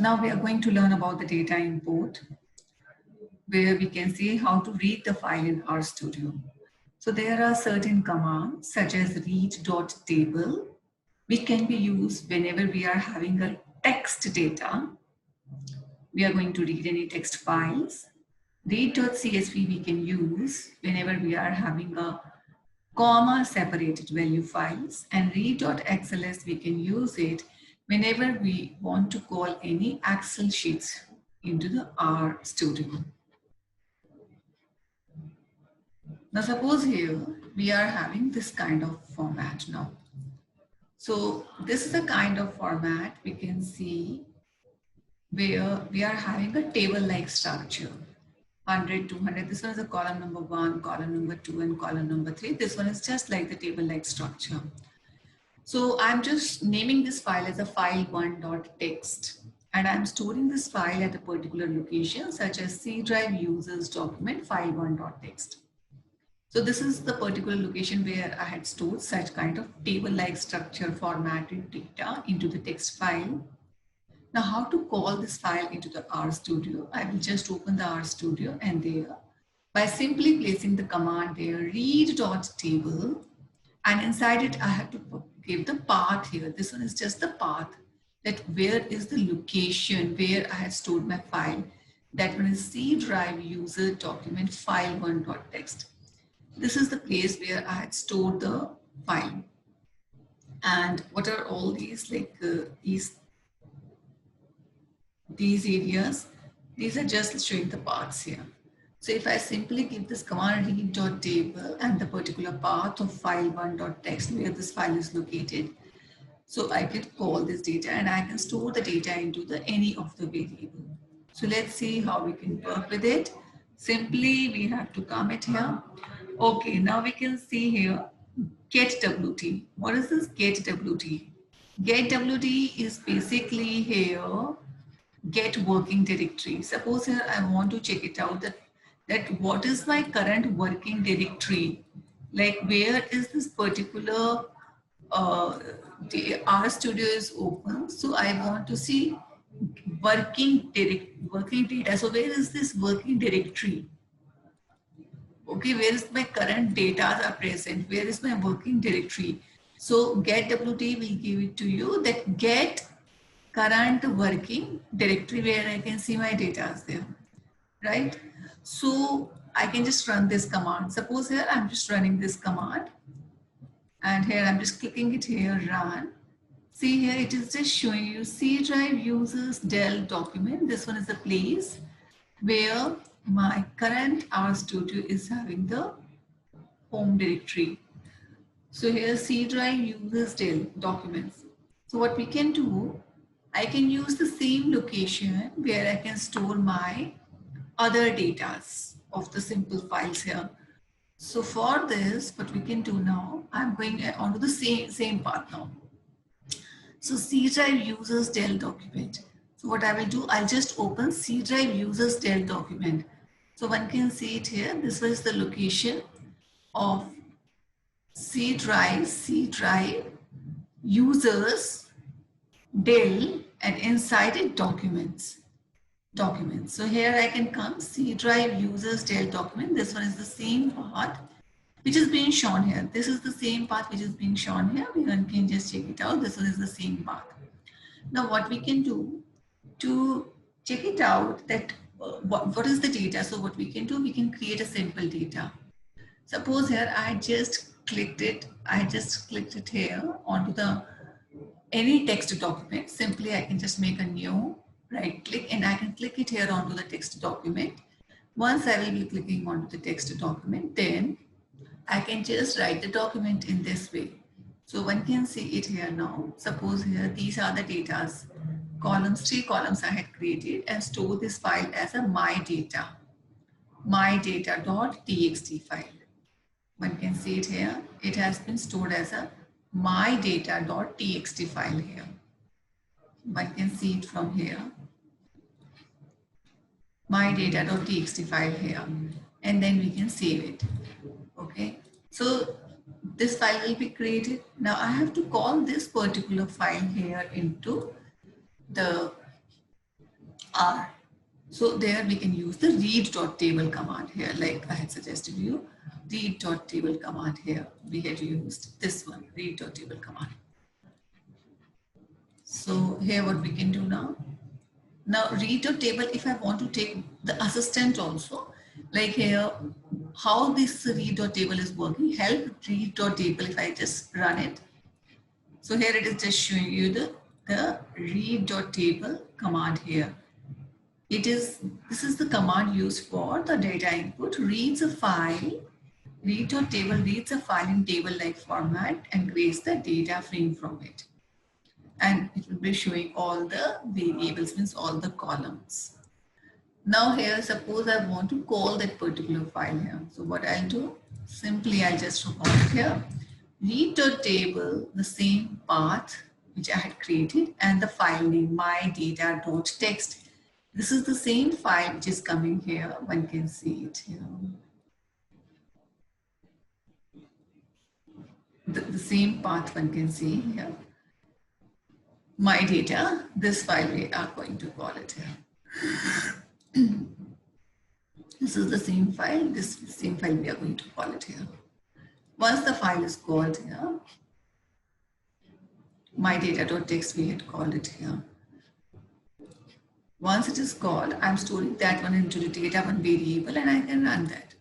Now we are going to learn about the data import, where we can see how to read the file in RStudio. So there are certain commands such as read.table, which can be used whenever we are having a text data. We are going to read any text files. Read.csv we can use whenever we are having a comma separated value files, and read.xls we can use it whenever we want to call any Excel sheets into the RStudio. Now suppose here we are having this kind of format now. So this is a kind of format we can see where we are having a table-like structure. 100, 200, this one is a column number 1, column number 2, and column number 3. This one is just like the table-like structure. So I'm just naming this file as a file1.txt, and I'm storing this file at a particular location such as C drive users document file1.txt. So this is the particular location where I had stored such kind of table-like structure formatted data into the text file. Now how to call this file into the RStudio? I will just open the RStudio, and there, by simply placing the command there, read.table, and inside it I have to give the path here. This one is just the path, that where is the location where I have stored my file. That one is C drive user document file1.txt. This is the place where I had stored the file. And what are all these, like these areas? These are just showing the paths here. So if I simply give this command read.table and the particular path of file1.txt where this file is located, so I can call this data and I can store the data into the any of the variable. So let's see how we can work with it. Simply we have to comment here. Okay, now we can see here get WT. What is this get WT? Get WT is basically here get working directory. Suppose here I want to check it out that what is my current working directory, like where is this particular the RStudio is open. So I want to see working data. So where is this working directory? Okay, where is my current data are present? Where is my working directory? So get WT will give it to you that get current working directory where I can see my data is there, right? So I can just run this command. Suppose here I'm just running this command, and here I'm just clicking it here, run. See here it is just showing you C drive users del document. This one is the place where my current RStudio is having the home directory. So here C drive users del documents. So what we can do, I can use the same location where I can store my other datas of the simple files here. So for this, what we can do now, I'm going onto the same path now. So C drive users del document. So what I will do, I'll just open C drive users del document. So one can see it here. This was the location of C drive users del, and inside it documents. So here I can come C drive users del document. This one is the same path which is being shown here. This is the same path which is being shown here. One can just check it out. This one is the same path. Now what we can do to check it out, that what is the data? So what we can do, we can create a simple data. Suppose here I just clicked it here onto the any text document. Simply I can just make a new right click and I can click it here onto the text document. Once I will be clicking onto the text document, then I can just write the document in this way. So one can see it here now. Suppose here these are the datas, columns, 3 columns I had created, and store this file as a my data.txt file. One can see it here. It has been stored as a my data.txt file here. One can see it from here. My data.txt file here, and then we can save it. Okay, so this file will be created. Now I have to call this particular file here into the R. So there we can use the read.table command here, like I had suggested you. Read.table command here. We had used this one, read.table command. So here what we can do now. Now read.table, if I want to take the assistant also, like here, how this read.table is working, help read.table, if I just run it. So here it is just showing you the read.table command here. This is the command used for the data input, reads a file, read.table reads a file in table-like format and creates the data frame from it. And it will be showing all the variables, means all the columns. Now here, suppose I want to call that particular file here. So what I'll do, simply I'll just call it here. Read.table, the same path which I had created, and the file name mydata.txt. This is the same file which is coming here. One can see it here. The same path one can see here. My data, this file we are going to call it here. This is the same file, this same file we are going to call it here. Once the file is called here, mydata.txt we had called it here. Once it is called, I'm storing that one into the data one variable and I can run that.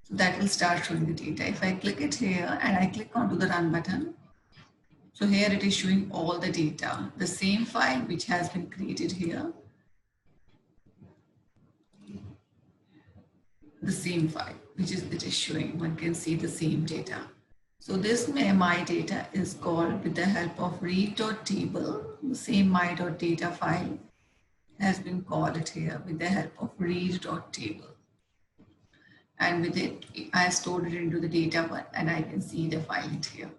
So that will start showing the data. If I click it here and I click onto the run button, so here it is showing all the data, the same file which has been created here, the same file which is it is showing. One can see the same data. So this my data is called with the help of read.table. The same my.data file has been called here with the help of read.table. And with it, I stored it into the data one and I can see the file here.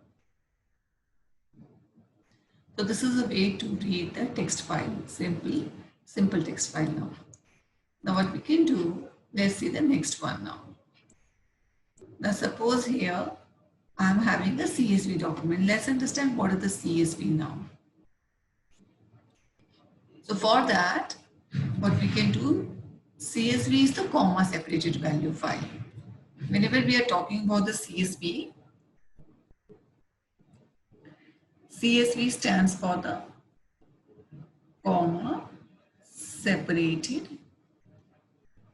So this is a way to read the text file, simple text file now. Now what we can do, let's see the next one now. Now suppose here I'm having a CSV document. Let's understand what is the CSV now. So for that, what we can do, CSV is the comma separated value file. Whenever we are talking about the CSV stands for the comma separated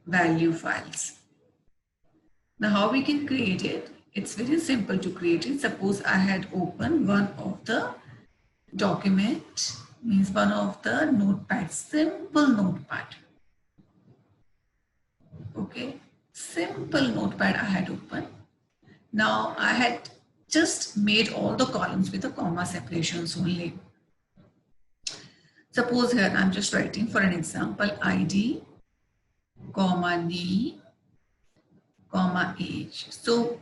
value files. Now how we can create it? It's very simple to create it. Suppose I had opened one of the document, means one of the notepad, simple notepad. Okay, simple notepad I had opened. Now I had just made all the columns with the comma separations only. Suppose here I'm just writing for an example ID, comma name, comma age. So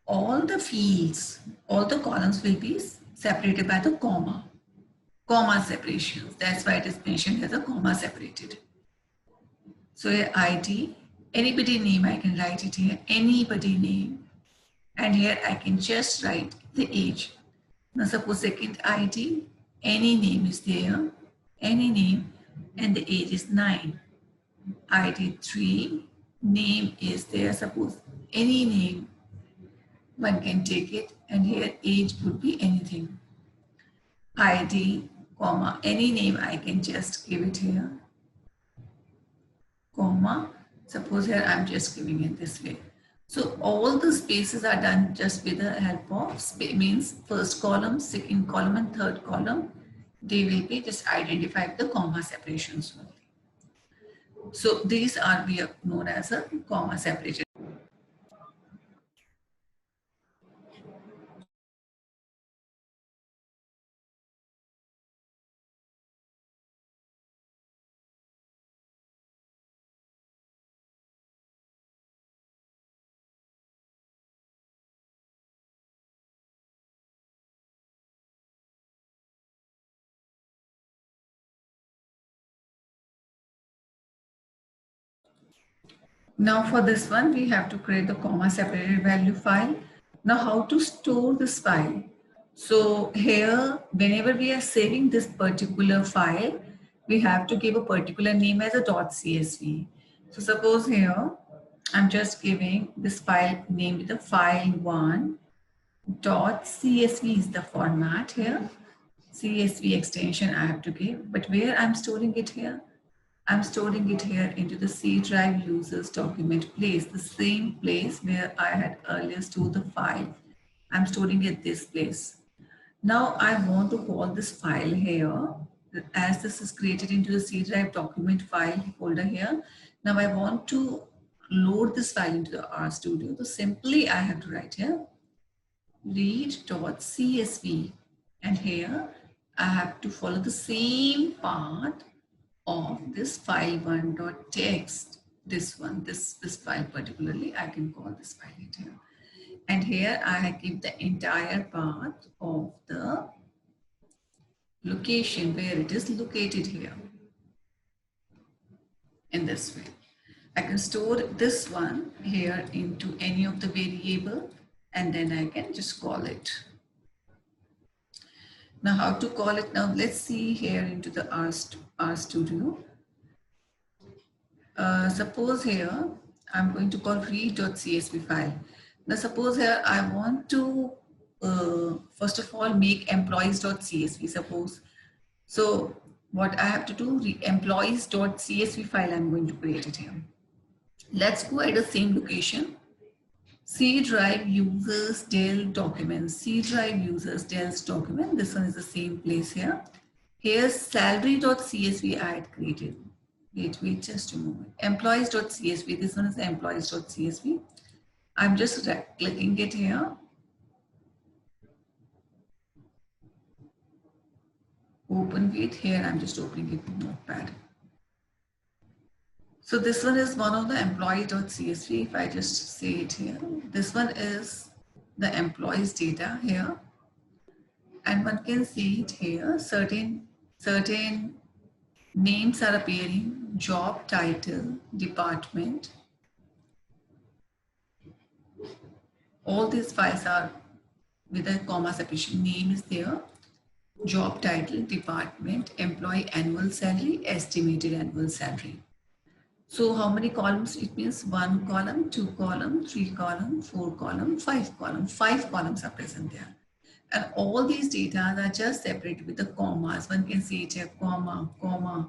all the fields, all the columns will be separated by the comma separations. That's why it is mentioned as a comma separated. So here ID, anybody name, I can write it here, anybody name. And here I can just write the age. Now suppose second ID, any name is there, any name, and the age is 9. ID 3, name is there, suppose any name, one can take it, and here age would be anything. ID, comma, any name I can just give it here, comma, suppose here I'm just giving it this way. So all the spaces are done just with the help of means first column, second column and third column. They will be just identified the comma separations only. So these are known as a comma separation. Now for this one, we have to create the comma separated value file. Now how to store this file? So here, whenever we are saving this particular file, we have to give a particular name as a .csv. So suppose here, I'm just giving this file name with the file1.csv is the format here. CSV extension I have to give, but where I'm storing it here? I'm storing it here into the C drive users document place, the same place where I had earlier stored the file. I'm storing it this place. Now I want to call this file here, as this is created into the C drive document file folder here. Now I want to load this file into the RStudio. So simply I have to write here read.csv, and here I have to follow the same path of this file1.txt. This one, this file particularly, I can call this file here. And here I give the entire path of the location where it is located here. In this way, I can store this one here into any of the variable, and then I can just call it. Now how to call it? Now let's see here into the RStudio. Suppose here I'm going to call read.csv file. Now suppose here I want to first of all make employees.csv, suppose. So what I have to do, employees.csv file I'm going to create it here. Let's go at the same location. C drive users del documents, C drive users del's document. This one is the same place here. Here's salary.csv I had created. Wait just a moment. Employees.csv, this one is the employees.csv. I'm just clicking it here. Open with here, I'm just opening it with Notepad. So this one is one of the employee.csv. If I just say it here, this one is the employees data here. And one can see it here, certain names are appearing, job title, department. All these files are with a comma separation. Name is there, job title, department, employee annual salary, estimated annual salary. So how many columns? It means 1 column, 2 column, 3 column, 4 column, 5 column. 5 columns are present there. And all these data are just separated with the commas. One can see it here, comma, comma,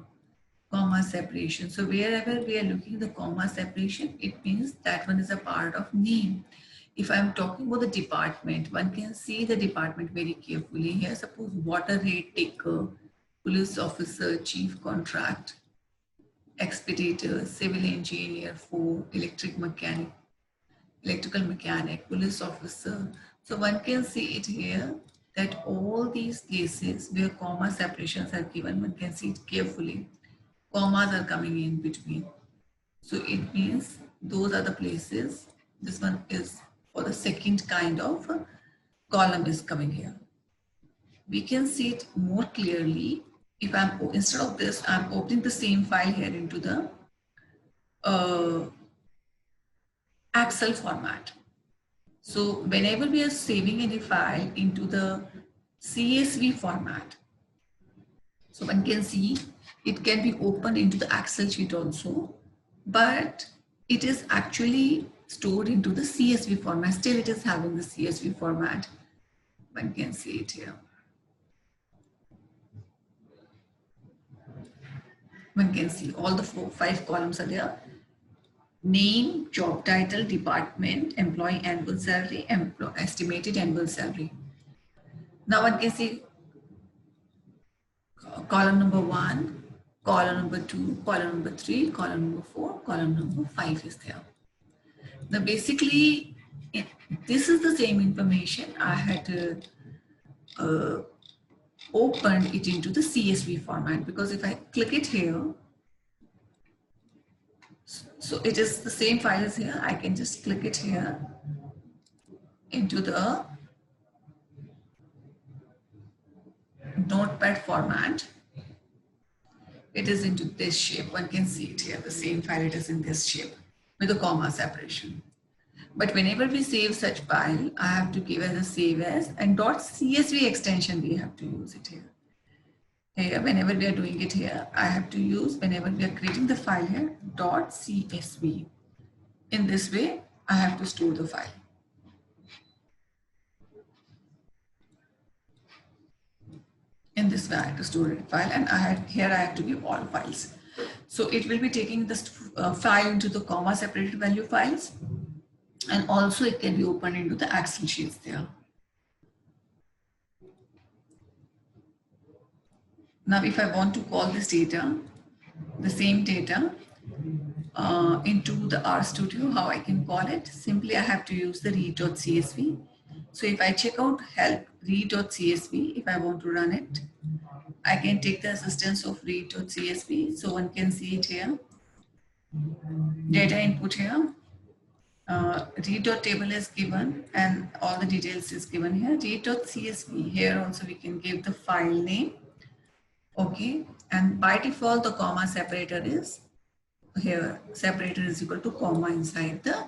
comma separation. So wherever we are looking at the comma separation, it means that one is a part of name. If I'm talking about the department, one can see the department very carefully here. Suppose water rate taker, police officer, chief contract, expeditor, civil engineer, for electrical mechanic, police officer. So one can see it here that all these places where comma separations are given, one can see it carefully. Commas are coming in between. So it means those are the places. This one is for the second kind of column is coming here. We can see it more clearly if I'm, instead of this, I'm opening the same file here into the Excel format. So whenever we are saving any file into the CSV format, so one can see it can be opened into the Excel sheet also, but it is actually stored into the CSV format. Still it is having the CSV format. One can see it here. One can see all the 5 columns are there. Name, job title, department, employee annual salary, estimated annual salary. Now one can see column number 1, column number 2, column number 3, column number 4, column number 5 is there. Now basically, this is the same information I had opened it into the CSV format, because if I click it here, so it is the same file as here. I can just click it here into the Notepad format. It is into this shape. One can see it here. The same file, it is in this shape with a comma separation. But whenever we save such file, I have to give as a save as and .csv extension we have to use it here. here, whenever we are doing it here, I have to use, whenever we are creating the file here, .csv. In this way, I have to store the file. In this way, I have to store a file, and here I have to give all files. So it will be taking this file into the comma separated value files, and also it can be opened into the Excel sheets there. Now, if I want to call this data, the same data, into the RStudio, how I can call it? Simply, I have to use the read.csv. So if I check out help read.csv, if I want to run it, I can take the assistance of read.csv. So one can see it here. Data input here. Read.table is given and all the details is given here. Read.csv. Here also we can give the file name. Okay. And by default, the comma separator is here. Separator is equal to comma inside the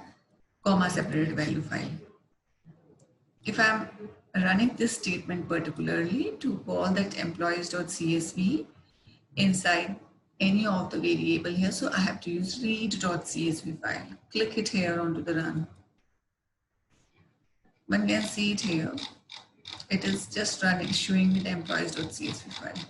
comma separated value file. If I'm running this statement particularly to call that employees.csv inside any of the variable here, so I have to use read.csv file. Click it here onto the run. One can see it here. It is just running, showing me the employees.csv file.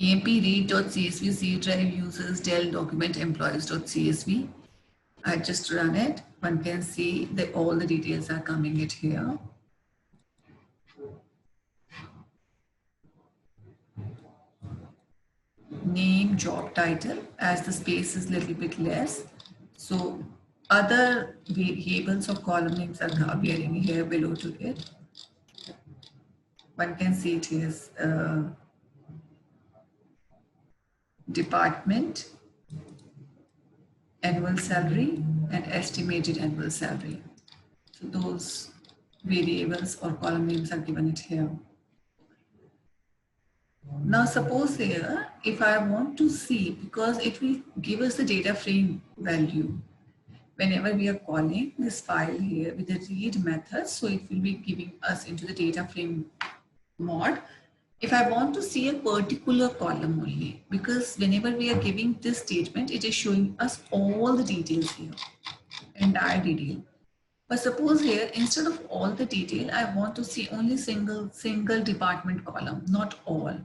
emp read.csv C drive uses Dell document employees.csv. I just run it. One can see that all the details are coming it here. Name, job title, as the space is little bit less. So other variables or column names are appearing here below to it. One can see it is department, annual salary, and estimated annual salary. So those variables or column names are given it here. Now suppose here, if I want to see, because it will give us the data frame value whenever we are calling this file here with the read method, so it will be giving us into the data frame mode. If I want to see a particular column only, because whenever we are giving this statement, it is showing us all the details here, entire detail. But suppose here, instead of all the detail, I want to see only single department column, not all.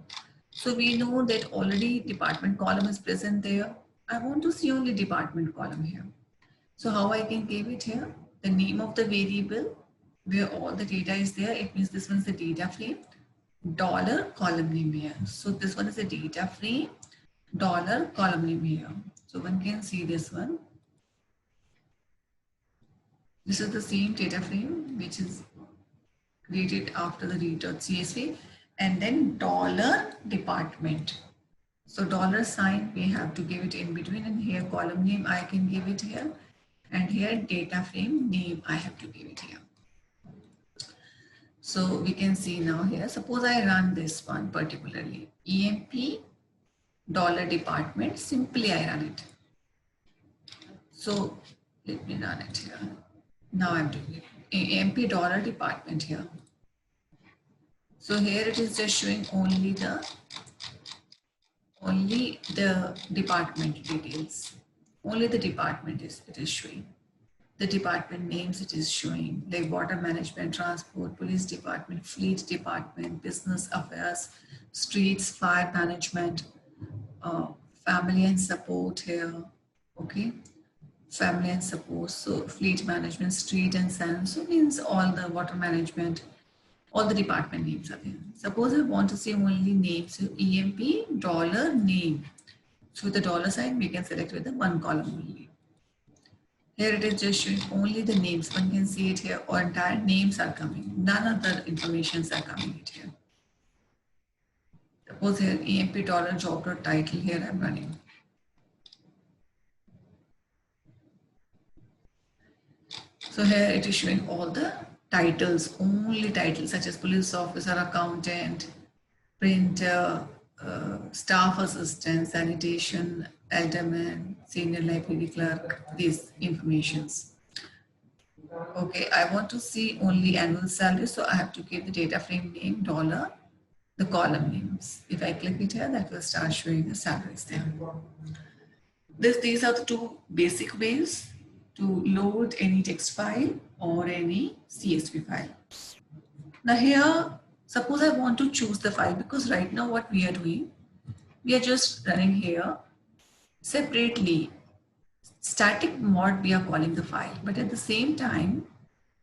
So we know that already department column is present there. I want to see only department column here. So how I can give it here? The name of the variable where all the data is there. It means this one is the data frame. Dollar column name here. So this one is the data frame. Dollar column name here. So one can see this one. This is the same data frame which is created after the read.csv, and then dollar department. So dollar sign we have to give it in between, and here column name I can give it here, and here data frame name I have to give it here. So we can see now here, suppose I run this one particularly, EMP dollar department, simply I run it. So let me run it here. Now I'm doing it. EMP dollar department here. So here it is just showing only the department details. Only the department it is showing. The department names it is showing, like water management, transport, police department, fleet department, business affairs, streets, fire management, family and support here. Okay. Family and support, so fleet management, street and sand, so means all the water management, all the department names are there. Suppose I want to say only names, so EMP dollar name. So with the dollar sign, we can select with the one column only. Here it is just showing only the names. One can see it here, or entire names are coming. None other informations are coming it here. Suppose here EMP dollar job dot title, here I'm running. So here it is showing all the titles, only titles such as police officer, accountant, printer, staff assistant, sanitation, alderman, senior library clerk, these informations. Okay, I want to see only annual salary, so I have to give the data frame name dollar, the column names. If I click it here, that will start showing the salaries there. These are the two basic ways to load any text file or any CSV file. Now here, suppose I want to choose the file, because right now what we are doing, we are just running here separately. Static mod we are calling the file, but at the same time,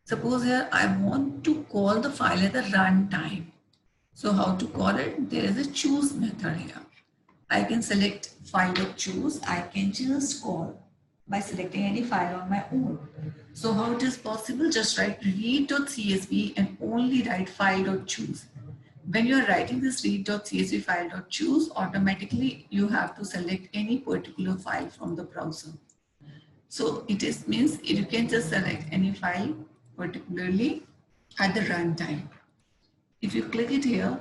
suppose here I want to call the file at the runtime. So how to call it? There is a choose method here. I can select file.choose. I can just call by selecting any file on my own. So how it is possible? Just write read.csv and only write file.choose. When you are writing this read.csv file.choose, automatically you have to select any particular file from the browser. So it is means you can just select any file particularly at the runtime. If you click it here,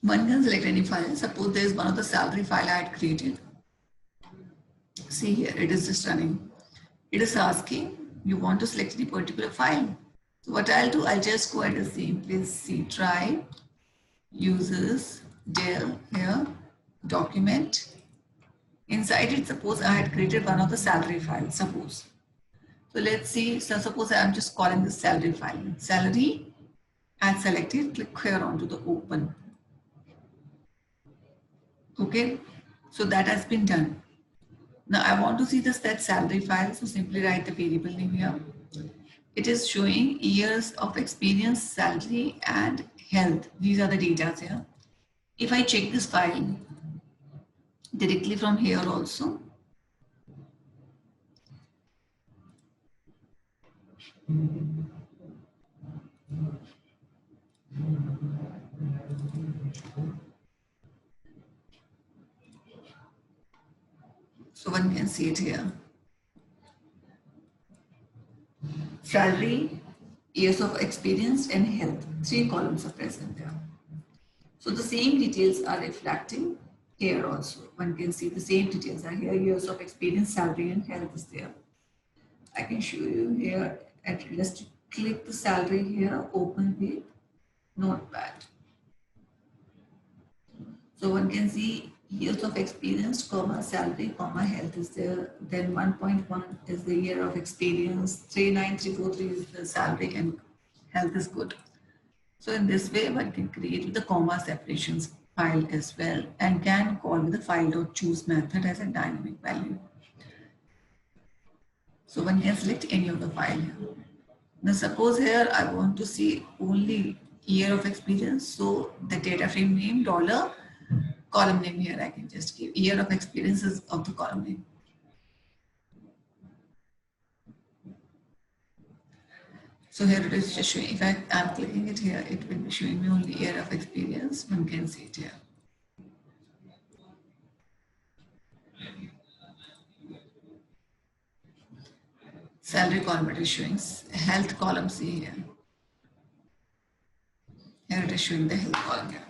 one can select any file. Suppose there is one of the salary file I had created. See here, it is just running. It is asking you want to select any particular file. So what I'll do, I'll just go at the same place. See, try users del here document. Inside it, suppose I had created one of the salary files. Suppose. So let's see. So suppose I'm just calling this salary file. Salary and select it. Click here onto the open. Okay. So that has been done. Now I want to see the set salary file, so simply write the variable name here. It is showing years of experience, salary, and health. These are the data here. If I check this file directly from here also, so one can see it here. Salary, years of experience, and health. 3 columns are present there. So the same details are reflecting here also. One can see the same details are here. Years of experience, salary, and health is there. I can show you here. At least click the salary here, open with Notepad. So one can see years of experience, comma, salary, comma, health is there. Then 1.1 is the year of experience, 39343 is the salary, and health is good. So in this way, one can create with the comma separations file as well, and can call with the file.choose method as a dynamic value. So one can select any of the file here. Now suppose here I want to see only year of experience. So the data frame name dollar, column name here I can just give year of experiences of the column name. So here it is just showing. If I am clicking it here, it will be showing me only year of experience. One can see it here. Salary column it is showing. Health column, see here. Here it is showing the health column here.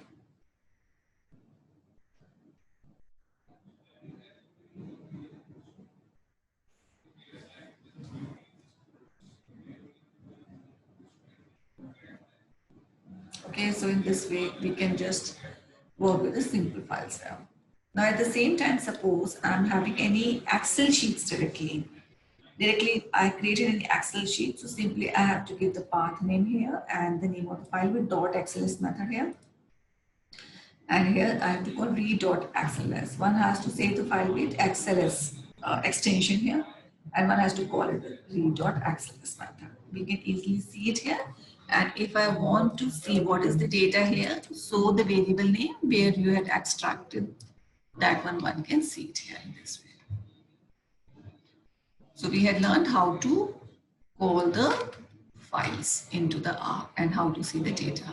Okay, so in this way, we can just work with the simple files now. Now at the same time, suppose I'm having any Excel sheets directly. I created an Excel sheet, so simply I have to give the path name here and the name of the file with .xls method here. And here I have to call read.xls. One has to save the file with xls extension here, and one has to call it the read.xls method. We can easily see it here. And if I want to see what is the data here, so the variable name where you had extracted, that one can see it here in this way. So we had learned how to call the files into the R and how to see the data.